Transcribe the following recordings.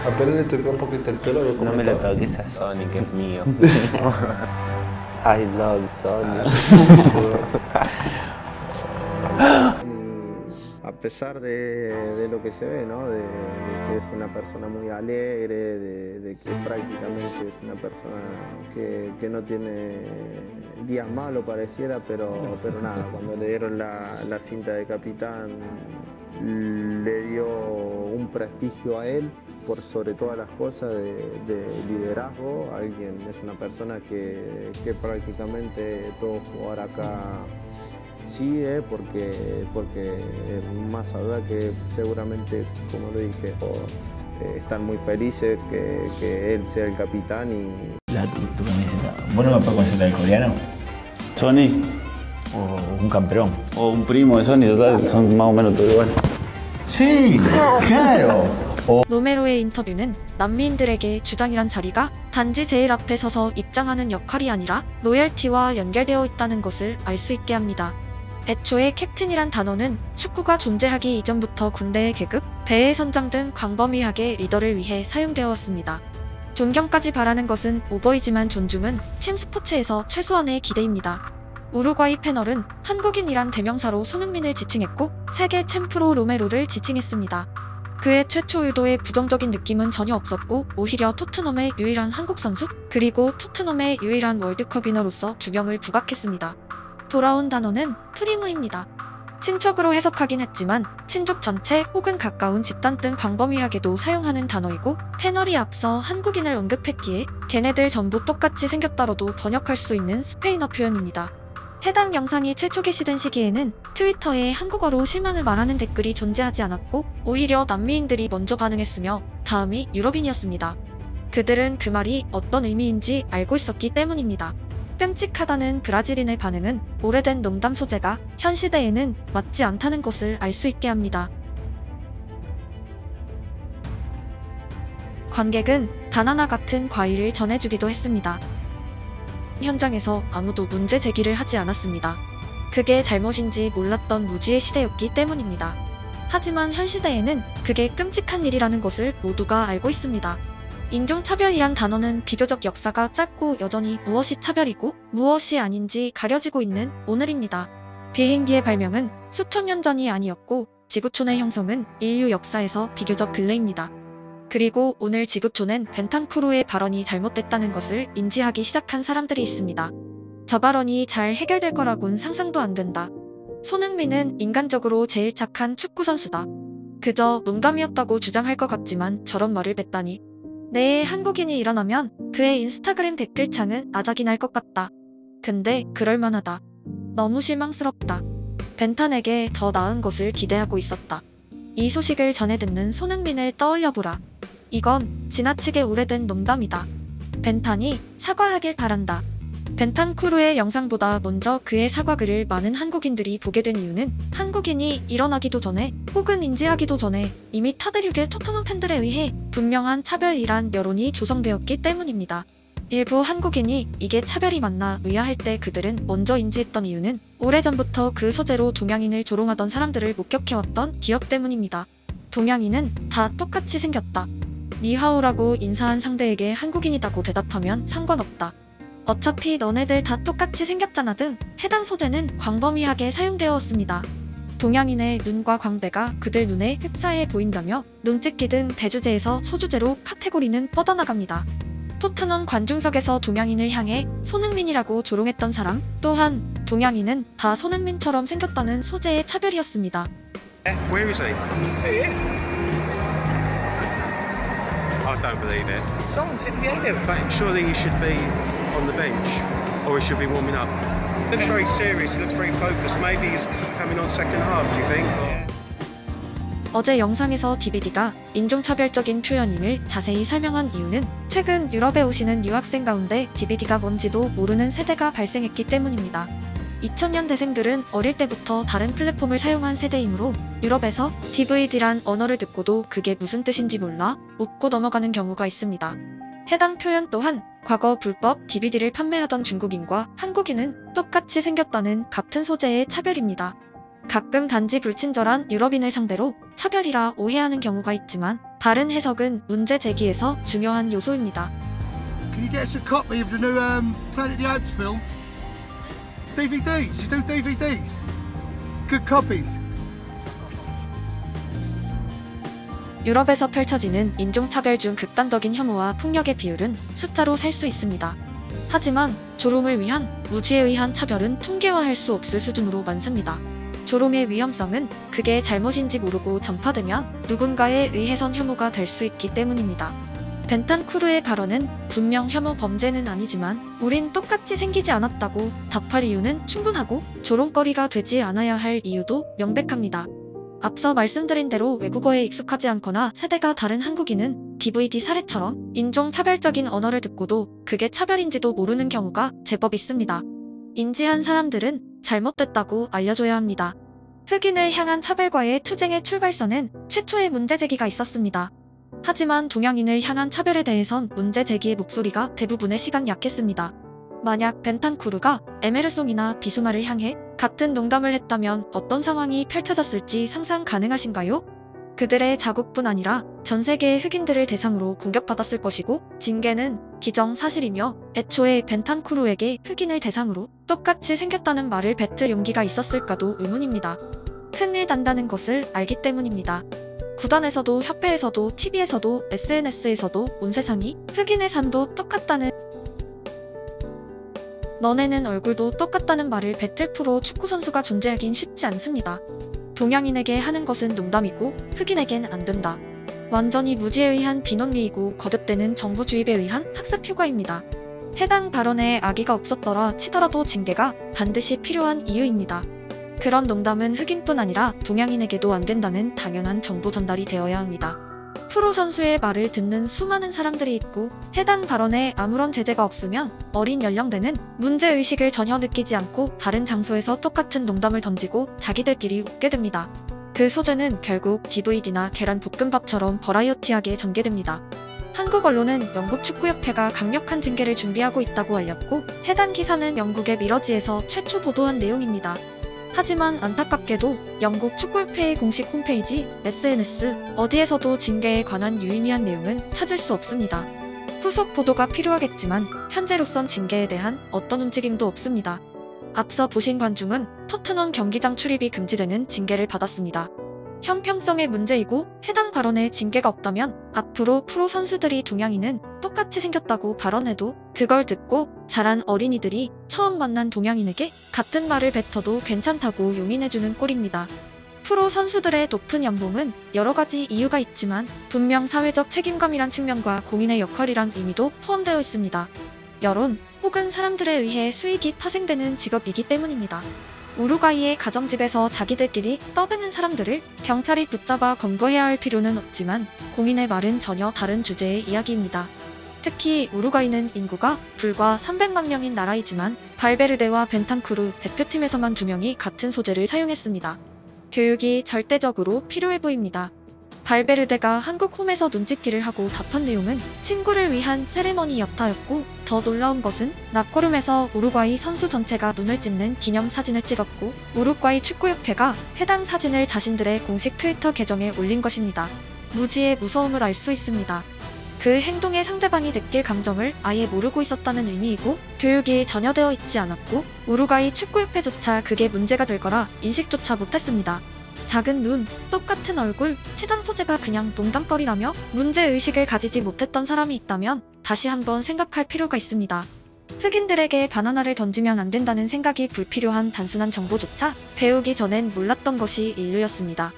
Apenas le toqué un poquito el pelo, había No me lo comentado. toques a Sony, que es mío. I love Sony. A pesar de lo que se ve, ¿no? De que es una persona muy alegre, de que prácticamente es una persona que no tiene días malos pareciera, pero nada, cuando le dieron la cinta de capitán le dio un prestigio a él por sobre todas las cosas de liderazgo. Es una persona que prácticamente todo jugador acá sigue porque más allá que seguramente, como lo dije, están muy felices que él sea el capitán y Tu camiseta. ¿Vos no me puedes conseguir el coreano? Sony ¿O un campeón? o un primo de Sony, total, son más o menos todo igual. ¡Sí! ¡Claro! 로메로의 인터뷰는 난민들에게 주장이란 자리가 단지 제일 앞에 서서 입장하는 역할이 아니라 로열티와 연결되어 있다는 것을 알 수 있게 합니다. 애초에 캡틴이란 단어는 축구가 존재하기 이전부터 군대의 계급, 배의 선장 등 광범위하게 리더를 위해 사용되었습니다. 존경까지 바라는 것은 오버이지만 존중은 팀 스포츠에서 최소한의 기대입니다. 우루과이 패널은 한국인이란 대명사로 손흥민을 지칭했고 세계 챔프로 로메로를 지칭했습니다. 그의 최초 의도에 부정적인 느낌은 전혀 없었고 오히려 토트넘의 유일한 한국 선수 그리고 토트넘의 유일한 월드컵 위너로서 주명을 부각했습니다. 돌아온 단어는 프리무입니다. 친척으로 해석하긴 했지만 친족 전체 혹은 가까운 집단 등 광범위하게도 사용하는 단어이고 패널이 앞서 한국인을 언급했기에 걔네들 전부 똑같이 생겼다로도 번역할 수 있는 스페인어 표현입니다. 해당 영상이 최초 게시된 시기에는 트위터에 한국어로 실망을 말하는 댓글이 존재하지 않았고 오히려 남미인들이 먼저 반응했으며 다음이 유럽인이었습니다. 그들은 그 말이 어떤 의미인지 알고 있었기 때문입니다. 끔찍하다는 브라질인의 반응은 오래된 농담 소재가 현 시대에는 맞지 않다는 것을 알 수 있게 합니다. 관객은 바나나 같은 과일을 전해주기도 했습니다. 현장에서 아무도 문제 제기를 하지 않았습니다. 그게 잘못인지 몰랐던 무지의 시대였기 때문입니다. 하지만 현 시대에는 그게 끔찍한 일이라는 것을 모두가 알고 있습니다. 인종차별이란 단어는 비교적 역사가 짧고 여전히 무엇이 차별이고 무엇이 아닌지 가려지고 있는 오늘입니다. 비행기의 발명은 수천 년 전이 아니었고 지구촌의 형성은 인류 역사에서 비교적 근래입니다. 그리고 오늘 지구촌엔 벤탄쿠르의 발언이 잘못됐다는 것을 인지하기 시작한 사람들이 있습니다. 저 발언이 잘 해결될 거라곤 상상도 안 된다. 손흥민은 인간적으로 제일 착한 축구선수다. 그저 농담이었다고 주장할 것 같지만 저런 말을 뱉다니. 내일 한국인이 일어나면 그의 인스타그램 댓글창은 아작이 날 것 같다. 근데 그럴만하다. 너무 실망스럽다. 벤탄에게 더 나은 것을 기대하고 있었다. 이 소식을 전해 듣는 손흥민을 떠올려보라. 이건 지나치게 오래된 농담이다. 벤탄이 사과하길 바란다. 벤탄쿠르의 영상보다 먼저 그의 사과글을 많은 한국인들이 보게 된 이유는 한국인이 일어나기도 전에 혹은 인지하기도 전에 이미 타대륙의 토트넘 팬들에 의해 분명한 차별이란 여론이 조성되었기 때문입니다. 일부 한국인이 이게 차별이 맞나 의아할 때 그들은 먼저 인지했던 이유는 오래전부터 그 소재로 동양인을 조롱하던 사람들을 목격해왔던 기억 때문입니다. 동양인은 다 똑같이 생겼다. 니하오라고 인사한 상대에게 한국인이라고 대답하면 상관없다. 어차피 너네들 다 똑같이 생겼잖아 등 해당 소재는 광범위하게 사용되었습니다. 동양인의 눈과 광대가 그들 눈에 흡사해 보인다며 눈찢기 등 대주제에서 소주제로 카테고리는 뻗어나갑니다. 토트넘 관중석에서 동양인을 향해 손흥민이라고 조롱했던 사람 또한 동양인은 다 손흥민처럼 생겼다는 소재의 차별이었습니다. Where is he? I don't believe it. Someone sitting behind him. But surely he should be on the bench, or he should be warming up. He looks very serious, he looks very focused. Maybe he's coming on second half, do you think? 어제 영상에서 DBD가 인종차별적인 표현임을 자세히 설명한 이유는 최근 유럽에 오시는 유학생 가운데 DBD가 뭔지도 모르는 세대가 발생했기 때문입니다. 2000년대생들은 어릴 때부터 다른 플랫폼을 사용한 세대이므로 유럽에서 DVD란 언어를 듣고도 그게 무슨 뜻인지 몰라 웃고 넘어가는 경우가 있습니다. 해당 표현 또한 과거 불법 DVD를 판매하던 중국인과 한국인은 똑같이 생겼다는 같은 소재의 차별입니다. 가끔 단지 불친절한 유럽인을 상대로 차별이라 오해하는 경우가 있지만 다른 해석은 문제 제기에서 중요한 요소입니다. Can you get us a copy of the new Planet of the Apes film? DVDs, you do DVDs? Good copies. 유럽에서 펼쳐지는 인종차별 중 극단적인 혐오와 폭력의 비율은 숫자로 셀 수 있습니다. 하지만 조롱을 위한 무지에 의한 차별은 통계화할 수 없을 수준으로 많습니다. 조롱의 위험성은 그게 잘못인지 모르고 전파되면 누군가에 의해선 혐오가 될 수 있기 때문입니다. 벤탄쿠르의 발언은 분명 혐오 범죄는 아니지만 우린 똑같이 생기지 않았다고 답할 이유는 충분하고 조롱거리가 되지 않아야 할 이유도 명백합니다. 앞서 말씀드린 대로 외국어에 익숙하지 않거나 세대가 다른 한국인은 DVD 사례처럼 인종차별적인 언어를 듣고도 그게 차별인지도 모르는 경우가 제법 있습니다. 인지한 사람들은 잘못됐다고 알려줘야 합니다. 흑인을 향한 차별과의 투쟁의 출발선엔 최초의 문제제기가 있었습니다. 하지만 동양인을 향한 차별에 대해선 문제제기의 목소리가 대부분의 시간 약했습니다. 만약 벤탄쿠르가 에메르송이나 비수마를 향해 같은 농담을 했다면 어떤 상황이 펼쳐졌을지 상상 가능하신가요? 그들의 자국뿐 아니라 전 세계의 흑인들을 대상으로 공격받았을 것이고 징계는 기정사실이며 애초에 벤탄쿠르에게 흑인을 대상으로 똑같이 생겼다는 말을 뱉을 용기가 있었을까도 의문입니다. 큰일 난다는 것을 알기 때문입니다. 구단에서도 협회에서도 TV에서도 SNS에서도 온 세상이 흑인의 삶도 똑같다는 너네는 얼굴도 똑같다는 말을 뱉을 프로 축구선수가 존재하긴 쉽지 않습니다. 동양인에게 하는 것은 농담이고 흑인에겐 안 된다. 완전히 무지에 의한 비논리이고 거듭되는 정보 주입에 의한 학습 효과입니다. 해당 발언에 악의가 없었더라 치더라도 징계가 반드시 필요한 이유입니다. 그런 농담은 흑인뿐 아니라 동양인에게도 안 된다는 당연한 정보 전달이 되어야 합니다. 프로 선수의 말을 듣는 수많은 사람들이 있고 해당 발언에 아무런 제재가 없으면 어린 연령대는 문제의식을 전혀 느끼지 않고 다른 장소에서 똑같은 농담을 던지고 자기들끼리 웃게 됩니다. 그 소재는 결국 DVD나 계란 볶음밥처럼 버라이어티하게 전개됩니다. 한국 언론은 영국 축구협회가 강력한 징계를 준비하고 있다고 알렸고 해당 기사는 영국의 미러지에서 최초 보도한 내용입니다. 하지만 안타깝게도 영국 축구협회의 공식 홈페이지, SNS, 어디에서도 징계에 관한 유의미한 내용은 찾을 수 없습니다. 후속 보도가 필요하겠지만 현재로선 징계에 대한 어떤 움직임도 없습니다. 앞서 보신 관중은 토트넘 경기장 출입이 금지되는 징계를 받았습니다. 형평성의 문제이고 해당 발언에 징계가 없다면 앞으로 프로 선수들이 동양인은 똑같이 생겼다고 발언해도 그걸 듣고 자란 어린이들이 처음 만난 동양인에게 같은 말을 뱉어도 괜찮다고 용인해주는 꼴입니다. 프로 선수들의 높은 연봉은 여러 가지 이유가 있지만 분명 사회적 책임감이란 측면과 공인의 역할이란 의미도 포함되어 있습니다. 여론 혹은 사람들에 의해 수익이 파생되는 직업이기 때문입니다. 우루과이의 가정집에서 자기들끼리 떠드는 사람들을 경찰이 붙잡아 검거해야 할 필요는 없지만 공인의 말은 전혀 다른 주제의 이야기입니다. 특히 우루과이는 인구가 불과 300만 명인 나라이지만 발베르데와 벤탄쿠르 대표팀에서만 2명이 같은 소재를 사용했습니다. 교육이 절대적으로 필요해 보입니다. 발베르데가 한국 홈에서 눈짓기를 하고 답한 내용은 친구를 위한 세레머니였다였고 더 놀라운 것은 납코름에서 우루과이 선수 전체가 눈을 찢는 기념 사진을 찍었고 우루과이 축구협회가 해당 사진을 자신들의 공식 트위터 계정에 올린 것입니다. 무지의 무서움을 알 수 있습니다. 그 행동에 상대방이 느낄 감정을 아예 모르고 있었다는 의미이고 교육이 전혀 되어 있지 않았고 우루과이 축구협회조차 그게 문제가 될 거라 인식조차 못했습니다. 작은 눈, 똑같은 얼굴, 해당 소재가 그냥 농담거리라며 문제의식을 가지지 못했던 사람이 있다면 다시 한번 생각할 필요가 있습니다. 흑인들에게 바나나를 던지면 안 된다는 생각이 불필요한 단순한 정보조차 배우기 전엔 몰랐던 것이 인류였습니다.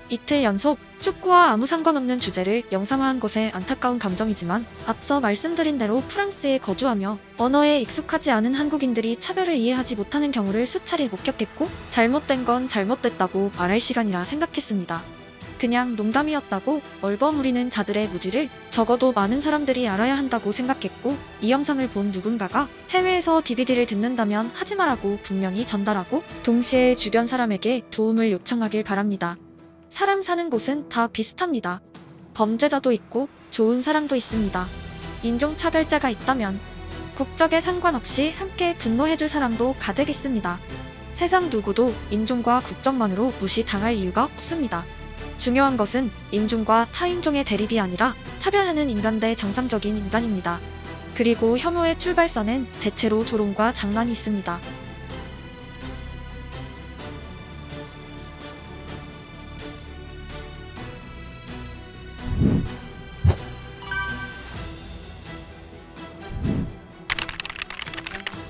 이틀 연속 축구와 아무 상관없는 주제를 영상화한 것에 안타까운 감정이지만 앞서 말씀드린 대로 프랑스에 거주하며 언어에 익숙하지 않은 한국인들이 차별을 이해하지 못하는 경우를 수차례 목격했고 잘못된 건 잘못됐다고 말할 시간이라 생각했습니다. 그냥 농담이었다고 얼버무리는 자들의 무지를 적어도 많은 사람들이 알아야 한다고 생각했고 이 영상을 본 누군가가 해외에서 DVD를 듣는다면 하지 말라고 분명히 전달하고 동시에 주변 사람에게 도움을 요청하길 바랍니다. 사람 사는 곳은 다 비슷합니다. 범죄자도 있고 좋은 사람도 있습니다. 인종차별자가 있다면 국적에 상관없이 함께 분노해줄 사람도 가득 있습니다. 세상 누구도 인종과 국적만으로 무시당할 이유가 없습니다. 중요한 것은 인종과 타인종의 대립이 아니라 차별하는 인간 대 정상적인 인간입니다. 그리고 혐오의 출발선엔 대체로 조롱과 장난이 있습니다.